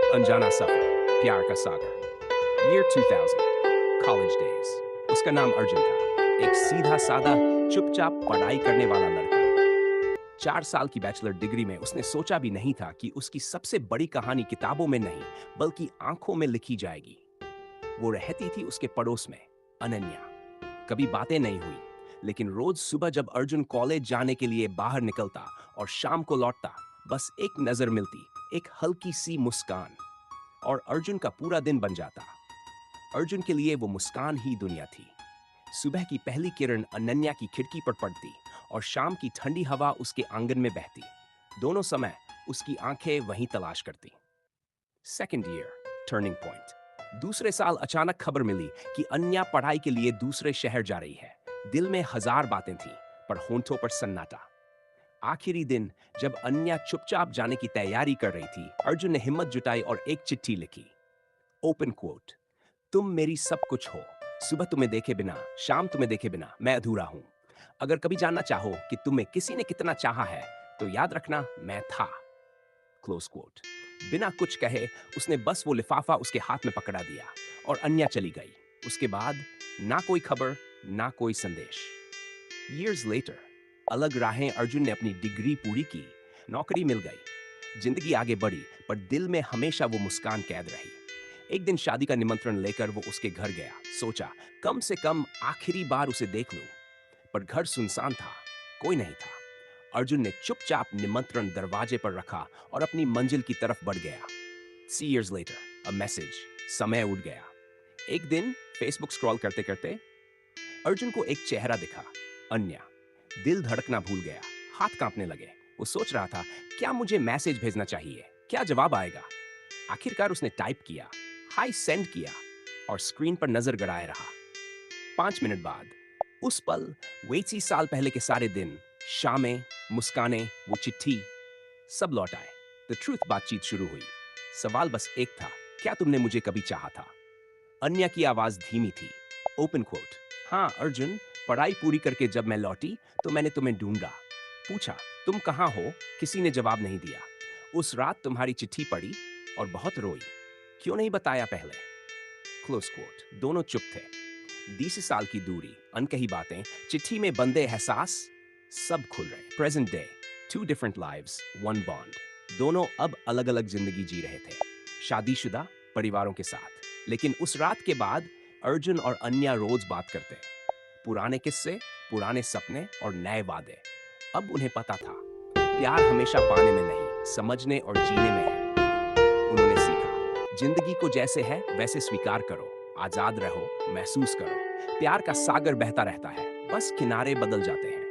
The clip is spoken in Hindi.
अनजाना सफर, प्यार का सागर। Year 2000, college days. उसका नाम अर्जुन था, एक सीधा साधा चुपचाप पढ़ाई करने वाला लड़का। 4 साल की बैचलर डिग्री में उसने सोचा भी नहीं था कि उसकी सबसे बड़ी कहानी किताबों में नहीं बल्कि आंखों में लिखी जाएगी। वो रहती थी उसके पड़ोस में, अनन्या। कभी बातें नहीं हुई, लेकिन रोज सुबह जब अर्जुन कॉलेज जाने के लिए बाहर निकलता और शाम को लौटता, बस एक नजर मिलती, एक हल्की सी मुस्कान, और अर्जुन का पूरा दिन बन जाता। अर्जुन के लिए वो मुस्कान ही दुनिया थी। सुबह की पहली किरण अनन्या की खिड़की पर पड़ती और शाम की ठंडी हवा उसके आंगन में बहती। दोनों समय उसकी आंखें वहीं तलाश करती। Second year, turning point. दूसरे साल अचानक खबर मिली कि अन्या पढ़ाई के लिए दूसरे शहर जा रही है। दिल में हजार बातें थीं, पर होंठों पर सन्नाटा। आखिरी दिन जब अन्या चुपचाप जाने की तैयारी कर रही थी, अर्जुन ने हिम्मत जुटाई और एक चिट्ठी लिखी। ओपन कोट, तुम मेरी सब कुछ हो। सुबह तुम्हें देखे बिना, शाम तुम्हें देखे बिना मैं अधूरा हूं। अगर कभी जानना चाहो कि तुम्हें किसी ने कितना चाहा है, तो याद रखना मैं था। Close quote. बिना कुछ कहे उसने बस वो लिफाफा उसके हाथ में पकड़ा दिया और अन्या चली गई। उसके बाद ना कोई खबर, ना कोई संदेश। Years later, अलग राहें। अर्जुन ने अपनी डिग्री पूरी की, नौकरी मिल गई, जिंदगी आगे बढ़ी, पर दिल में हमेशा वो मुस्कान कैद रही। एक दिन शादी का निमंत्रण लेकर वो उसके घर गया। सोचा कम से कम आखिरी बार उसे देख लूं, पर घर सुनसान था, कोई नहीं था। अर्जुन ने चुपचाप निमंत्रण दरवाजे पर रखा और अपनी मंजिल की तरफ बढ़ गया। 3 years later, a message, समय उड़ गया। एक दिन फेसबुक स्क्रॉल करते करते अर्जुन को एक चेहरा दिखा, अन्या। दिल धड़कना भूल गया, हाथ कांपने लगे। वो सोच रहा था, क्या मुझे मैसेज भेजना चाहिए, क्या जवाब आएगा। आखिरकार उसने टाइप किया, हाय सेंड किया, और स्क्रीन पर नजर गड़ाए रहा। 5 मिनट बाद उस पल, वही 3 साल पहले के सारे दिन, शामें, मुस्कानें, वो चिट्ठी, सब लौट आए। द ट्रूथ बातचीत शुरू हुई। सवाल बस एक था, क्या तुमने मुझे कभी चाहा था? अन्या की आवाज धीमी थी। ओपन कोट, हाँ अर्जुन, पढ़ाई पूरी करके जब मैं लौटी तो मैंने तुम्हें ढूंढा। पूछा तुम कहाँ हो, किसी ने जवाब नहीं दिया। उस रात तुम्हारी चिट्ठी पढ़ी और बहुत रोई। क्यों नहीं बताया पहले? Close quote. दोनों चुप थे। 20 साल की दूरी, अनकही बातें, चिट्ठी में बंदे एहसास, सब खुल रहे। Present day, two different lives, one bond. दोनों अब अलग अलग जिंदगी जी रहे थे, शादीशुदा, परिवारों के साथ। लेकिन उस रात के बाद अर्जुन और अन्या रोज बात करते। पुराने किस्से, पुराने सपने और नए वादे। अब उन्हें पता था, प्यार हमेशा पाने में नहीं, समझने और जीने में है। उन्होंने सीखा, जिंदगी को जैसे है वैसे स्वीकार करो, आजाद रहो, महसूस करो। प्यार का सागर बहता रहता है, बस किनारे बदल जाते हैं।